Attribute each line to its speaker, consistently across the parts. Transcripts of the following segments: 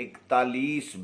Speaker 1: 41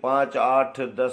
Speaker 1: 5, 8, 10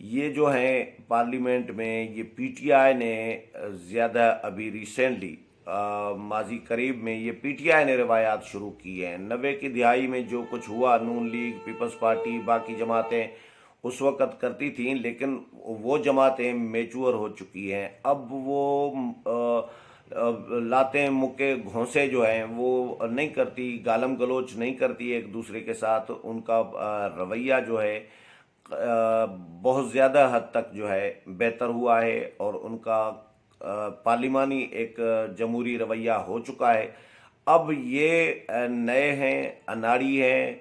Speaker 1: یہ جو ہیں پارلیمنٹ میں یہ پی ٹی آئی نے زیادہ ابھی ریسنٹلی ماضی قریب میں یہ پی ٹی آئی نے روایات شروع کی ہیں. 90 کی دہائی میں جو کچھ ہوا نون لیگ، پیپلز پارٹی، باقی جماعتیں اس وقت کرتی تھیں، لیکن وہ جماعتیں میچور ہو چکی ہیں. اب وہ لاتیں مکے گھونسے جو ہیں وہ نہیں کرتی، گالم گلوچ نہیں کرتی ایک دوسرے کے ساتھ. ان کا رویہ جو ہے بہت زیادہ حد تک جو ہے بہتر ہوا ہے، اور ان کا پارلیمانی ایک جمہوری رویہ ہو چکا ہے. اب یہ نئے ہیں، اناڑی ہیں،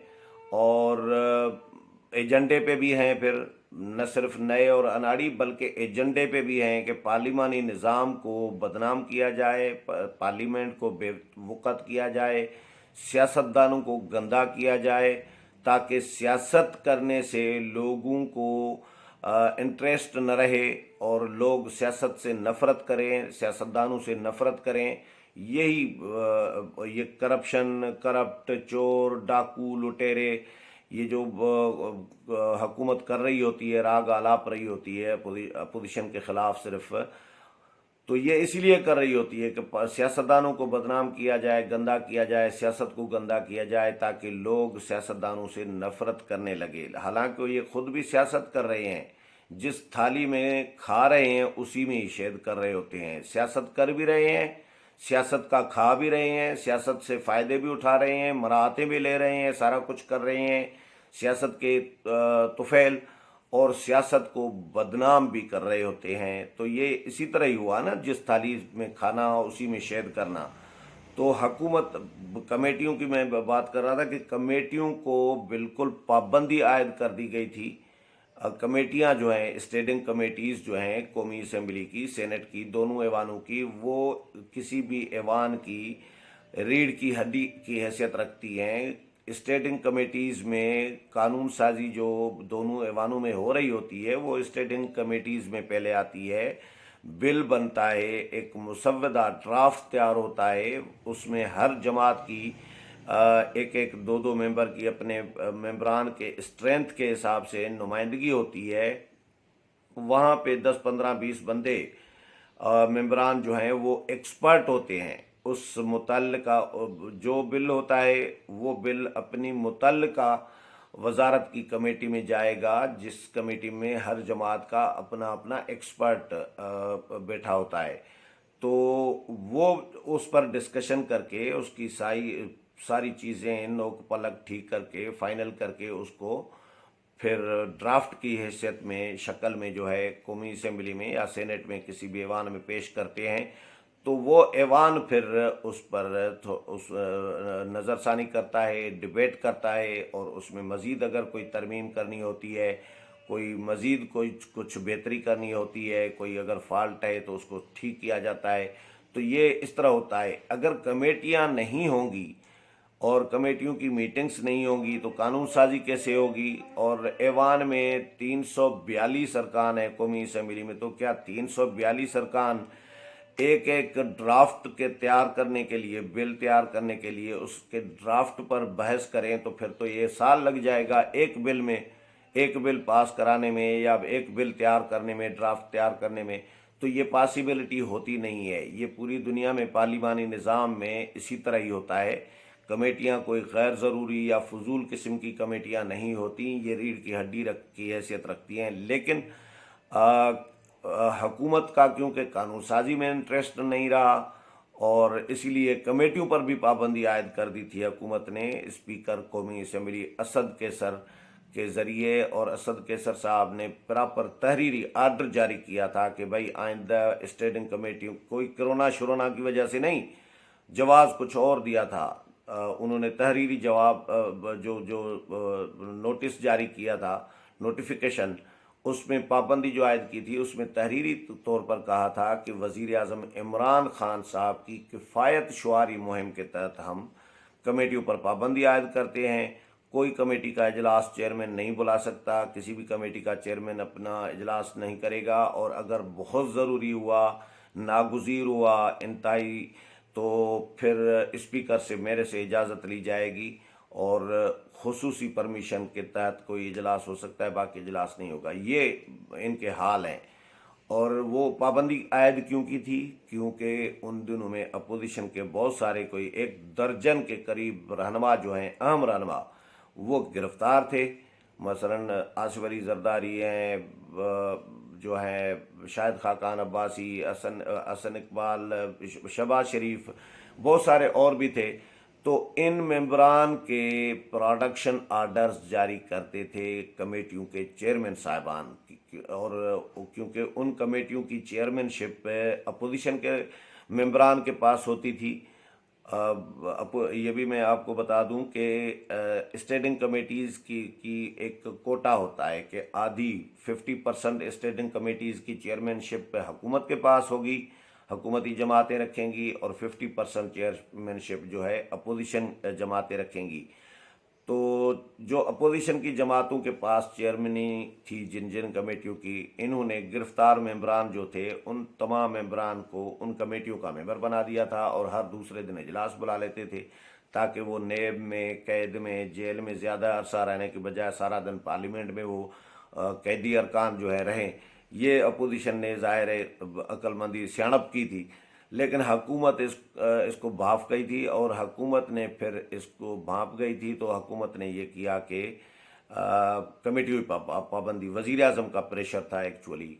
Speaker 1: اور ایجنڈے پہ بھی ہیں. پھر نہ صرف نئے اور اناڑی بلکہ ایجنڈے پہ بھی ہیں کہ پارلیمانی نظام کو بدنام کیا جائے، پارلیمنٹ کو بے وقت کیا جائے، سیاستدانوں کو گندا کیا جائے، تاکہ سیاست کرنے سے لوگوں کو انٹرسٹ نہ رہے اور لوگ سیاست سے نفرت کریں، سیاستدانوں سے نفرت کریں. یہی یہ کرپشن، کرپٹ، چور، ڈاکو، لٹیرے، یہ جو حکومت کر رہی ہوتی ہے، راگ آلاپ رہی ہوتی ہے اپوزیشن کے خلاف صرف، تو یہ اسی لیے کر رہی ہوتی ہے کہ سیاستدانوں کو بدنام کیا جائے، گندا کیا جائے، سیاست کو گندا کیا جائے، تاکہ لوگ سیاستدانوں سے نفرت کرنے لگے. حالانکہ یہ خود بھی سیاست کر رہے ہیں، جس تھالی میں کھا رہے ہیں اسی میں ہی شید کر رہے ہوتے ہیں. سیاست کر بھی رہے ہیں، سیاست کا کھا بھی رہے ہیں، سیاست سے فائدے بھی اٹھا رہے ہیں، مراعاتیں بھی لے رہے ہیں، سارا کچھ کر رہے ہیں سیاست کے طفیل، اور سیاست کو بدنام بھی کر رہے ہوتے ہیں. تو یہ اسی طرح ہی ہوا نا، جس تھالی میں کھانا اسی میں شید کرنا. تو حکومت کمیٹیوں کی میں بات کر رہا تھا کہ کمیٹیوں کو بالکل پابندی عائد کر دی گئی تھی. کمیٹیاں جو ہیں، اسٹینڈنگ کمیٹیز جو ہیں قومی اسمبلی کی، سینٹ کی، دونوں ایوانوں کی، وہ کسی بھی ایوان کی ریڑھ کی ہڈی کی حیثیت رکھتی ہیں. اسٹینڈنگ کمیٹیز میں قانون سازی جو دونوں ایوانوں میں ہو رہی ہوتی ہے، وہ اسٹینڈنگ کمیٹیز میں پہلے آتی ہے. بل بنتا ہے، ایک مسودہ ڈرافٹ تیار ہوتا ہے، اس میں ہر جماعت کی ایک ایک دو دو ممبر کی اپنے ممبران کے اسٹرینتھ کے حساب سے نمائندگی ہوتی ہے. وہاں پہ 10 15 20 بندے ممبران جو ہیں وہ ایکسپرٹ ہوتے ہیں. اس متعلقہ جو بل ہوتا ہے وہ بل اپنی متعلقہ وزارت کی کمیٹی میں جائے گا، جس کمیٹی میں ہر جماعت کا اپنا اپنا ایکسپرٹ بیٹھا ہوتا ہے. تو وہ اس پر ڈسکشن کر کے اس کی ساری چیزیں نوک پلک ٹھیک کر کے فائنل کر کے اس کو پھر ڈرافٹ کی حیثیت میں، شکل میں جو ہے قومی اسمبلی میں یا سینٹ میں کسی بھی ایوان میں پیش کرتے ہیں. تو وہ ایوان پھر اس پر نظر ثانی کرتا ہے، ڈیبیٹ کرتا ہے، اور اس میں مزید اگر کوئی ترمیم کرنی ہوتی ہے، کوئی مزید کچھ بہتری کرنی ہوتی ہے، کوئی اگر فالٹ ہے تو اس کو ٹھیک کیا جاتا ہے. تو یہ اس طرح ہوتا ہے. اگر کمیٹیاں نہیں ہوں گی اور کمیٹیوں کی میٹنگز نہیں ہوں گی تو قانون سازی کیسے ہوگی؟ اور ایوان میں 342 ارکان ہیں قومی اسمبلی میں، تو کیا 342 ارکان ایک ایک ڈرافٹ کے تیار کرنے کے لیے، بل تیار کرنے کے لیے اس کے ڈرافٹ پر بحث کریں؟ تو پھر تو یہ سال لگ جائے گا ایک بل میں، ایک بل پاس کرانے میں، یا ایک بل تیار کرنے میں، ڈرافٹ تیار کرنے میں. تو یہ پاسیبلٹی ہوتی نہیں ہے. یہ پوری دنیا میں پارلیمانی نظام میں اسی طرح ہی ہوتا ہے. کمیٹیاں کوئی غیر ضروری یا فضول قسم کی کمیٹیاں نہیں ہوتی، یہ ریڑھ کی ہڈی کی حیثیت رکھتی ہیں. لیکن حکومت کا کیونکہ قانون سازی میں انٹرسٹ نہیں رہا، اور اسی لیے کمیٹیوں پر بھی پابندی عائد کر دی تھی حکومت نے. اسپیکر قومی اسمبلی اسد کیسر کے ذریعے، اور اسد کیسر صاحب نے پراپر تحریری آرڈر جاری کیا تھا کہ بھائی آئندہ اسٹینڈنگ کمیٹیوں، کوئی کرونا کی وجہ سے نہیں، جواز کچھ اور دیا تھا انہوں نے، تحریری جواب جو نوٹس جاری کیا تھا، نوٹیفیکیشن، اس میں پابندی جو عائد کی تھی، اس میں تحریری طور پر کہا تھا کہ وزیر اعظم عمران خان صاحب کی کفایت شعاری مہم کے تحت ہم کمیٹیوں پر پابندی عائد کرتے ہیں. کوئی کمیٹی کا اجلاس چیئرمین نہیں بلا سکتا، کسی بھی کمیٹی کا چیئرمین اپنا اجلاس نہیں کرے گا، اور اگر بہت ضروری ہوا، ناگزیر ہوا، انتہائی، تو پھر اسپیکر سے، میرے سے اجازت لی جائے گی، اور خصوصی پرمیشن کے تحت کوئی اجلاس ہو سکتا ہے، باقی اجلاس نہیں ہوگا۔ یہ ان کے حال ہیں۔ اور وہ پابندی عائد کیوں کی تھی؟ کیونکہ ان دنوں میں اپوزیشن کے بہت سارے، کوئی 1 درجن کے قریب رہنما جو ہیں، اہم رہنما، وہ گرفتار تھے۔ مثلاً آصف علی زرداری ہیں، جو ہیں شاہد خاقان عباسی، حسن اقبال، شہباز شریف، بہت سارے اور بھی تھے۔ تو ان ممبران کے پروڈکشن آرڈرز جاری کرتے تھے کمیٹیوں کے چیئرمین صاحبان، اور کیونکہ ان کمیٹیوں کی چیئرمین شپ اپوزیشن کے ممبران کے پاس ہوتی تھی۔ یہ بھی میں آپ کو بتا دوں کہ اسٹینڈنگ کمیٹیز کی ایک کوٹا ہوتا ہے کہ آدھی 50% اسٹینڈنگ کمیٹیز کی چیئرمین شپ حکومت کے پاس ہوگی، حکومتی جماعتیں رکھیں گی، اور 50% چیئرمین شپ جو ہے اپوزیشن جماعتیں رکھیں گی۔ تو جو اپوزیشن کی جماعتوں کے پاس چیئرمنی تھی جن کمیٹیوں کی، انہوں نے گرفتار ممبران جو تھے ان تمام ممبران کو ان کمیٹیوں کا ممبر بنا دیا تھا، اور ہر دوسرے دن اجلاس بلا لیتے تھے تاکہ وہ نیب میں، قید میں، جیل میں زیادہ عرصہ رہنے کے بجائے سارا دن پارلیمنٹ میں وہ قیدی ارکان جو ہے رہیں۔ یہ اپوزیشن نے ظاہر عقل مندی سیانپ کی تھی، لیکن حکومت اس کو بھانپ گئی تھی، اور حکومت نے پھر اس کو بھانپ گئی تھی تو حکومت نے یہ کیا کہ کمیٹیوں کی پابندی، وزیر اعظم کا پریشر تھا ایکچولی،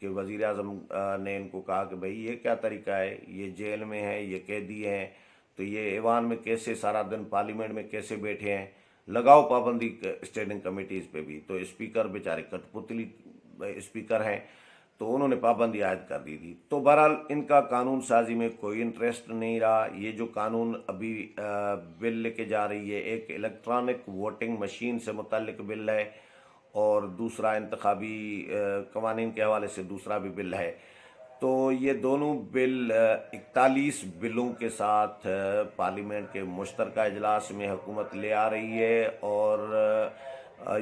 Speaker 1: کہ وزیر اعظم نے ان کو کہا کہ بھئی یہ کیا طریقہ ہے، یہ جیل میں ہیں، یہ قیدی ہیں، تو یہ ایوان میں کیسے سارا دن، پارلیمنٹ میں کیسے بیٹھے ہیں، لگاؤ پابندی اسٹینڈنگ کمیٹیز پہ بھی۔ تو اسپیکر بیچارے کٹ پتلی اسپیکر ہیں، تو انہوں نے پابندی عائد کر دی تھی۔ تو بہرحال ان کا قانون سازی میں کوئی انٹرسٹ نہیں رہا۔ یہ جو قانون ابھی بل لے کے جا رہی ہے، ایک الیکٹرانک ووٹنگ مشین سے متعلق بل ہے، اور دوسرا انتخابی قوانین کے حوالے سے دوسرا بھی بل ہے۔ تو یہ دونوں بل 41 بلوں کے ساتھ پارلیمنٹ کے مشترکہ اجلاس میں حکومت لے آ رہی ہے، اور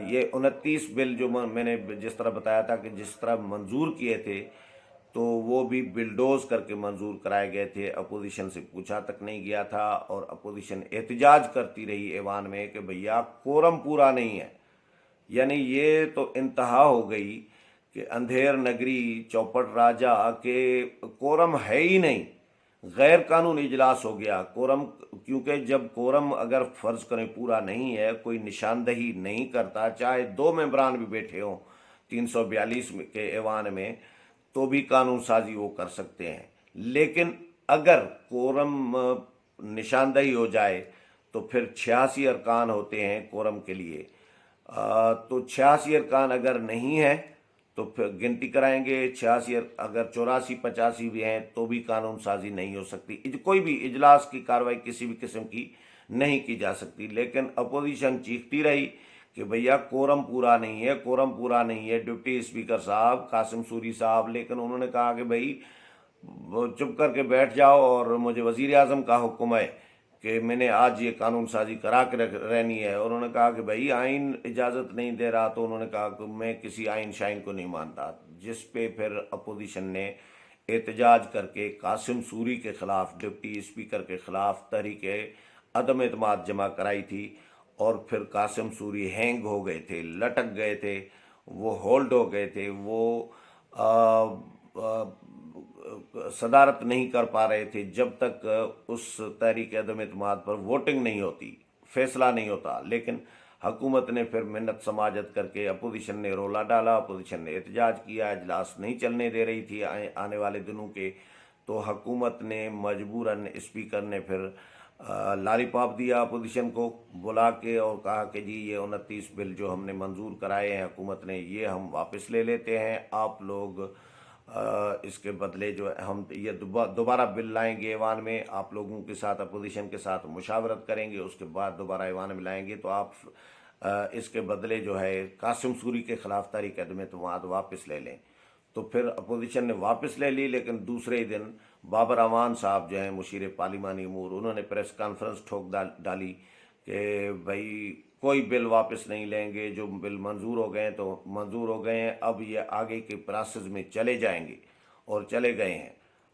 Speaker 1: یہ 29 بل جو میں نے جس طرح بتایا تھا کہ جس طرح منظور کیے تھے، تو وہ بھی بلڈوز کر کے منظور کرائے گئے تھے، اپوزیشن سے پوچھا تک نہیں گیا تھا، اور اپوزیشن احتجاج کرتی رہی ایوان میں کہ بھیا کورم پورا نہیں ہے۔ یعنی یہ تو انتہا ہو گئی کہ اندھیر نگری چوپٹ راجا کے کورم ہے ہی نہیں، غیر قانونی اجلاس ہو گیا کورم۔ کیونکہ جب کورم اگر فرض کریں پورا نہیں ہے، کوئی نشاندہی نہیں کرتا، چاہے 2 ممبران بھی بیٹھے ہوں 342 کے ایوان میں، تو بھی قانون سازی وہ کر سکتے ہیں۔ لیکن اگر کورم نشاندہی ہو جائے تو پھر 86 ارکان ہوتے ہیں کورم کے لیے، تو 86 ارکان اگر نہیں ہے تو پھر گنتی کرائیں گے، 86 اگر 84 85 بھی ہیں تو بھی قانون سازی نہیں ہو سکتی، کوئی بھی اجلاس کی کارروائی کسی بھی قسم کی نہیں کی جا سکتی۔ لیکن اپوزیشن چیختی رہی کہ بھیا کورم پورا نہیں ہے، کورم پورا نہیں ہے، ڈپٹی اسپیکر صاحب قاسم سوری صاحب، لیکن انہوں نے کہا کہ بھئی چپ کر کے بیٹھ جاؤ، اور مجھے وزیر اعظم کا حکم ہے کہ میں نے آج یہ قانون سازی کرا کے رہنی ہے۔ اور انہوں نے کہا کہ بھئی آئین اجازت نہیں دے رہا، تو انہوں نے کہا کہ میں کسی آئین شائن کو نہیں مانتا، جس پہ پھر اپوزیشن نے احتجاج کر کے قاسم سوری کے خلاف، ڈپٹی اسپیکر کے خلاف تحریک عدم اعتماد جمع کرائی تھی، اور پھر قاسم سوری ہینگ ہو گئے تھے، لٹک گئے تھے، وہ ہولڈ ہو گئے تھے، وہ صدارت نہیں کر پا رہے تھے جب تک اس تحریک عدم اعتماد پر ووٹنگ نہیں ہوتی، فیصلہ نہیں ہوتا۔ لیکن حکومت نے پھر منت سماجت کر کے، اپوزیشن نے رولا ڈالا، اپوزیشن نے احتجاج کیا، اجلاس نہیں چلنے دے رہی تھی آنے والے دنوں کے، تو حکومت نے مجبوراً اسپیکر نے پھر لالی پاپ دیا اپوزیشن کو بلا کے، اور کہا کہ جی یہ 29 بل جو ہم نے منظور کرائے ہیں حکومت نے، یہ ہم واپس لے لیتے ہیں، آپ لوگ اس کے بدلے جو ہم یہ دوبارہ بل لائیں گے ایوان میں، آپ لوگوں کے ساتھ، اپوزیشن کے ساتھ مشاورت کریں گے، اس کے بعد دوبارہ ایوان میں لائیں گے، تو آپ اس کے بدلے جو ہے قاسم سوری کے خلاف تحریک عدم اعتماد واپس لے لیں۔ تو پھر اپوزیشن نے واپس لے لی، لیکن دوسرے ہی دن بابر امان صاحب جو ہیں مشیر پارلیمانی امور، انہوں نے پریس کانفرنس ٹھوک ڈالی کہ بھائی کوئی بل واپس نہیں لیں گے، جو بل منظور ہو گئے ہیں تو منظور ہو گئے ہیں، اب یہ آگے کے پروسیس میں چلے جائیں گے، اور چلے گئے ہیں۔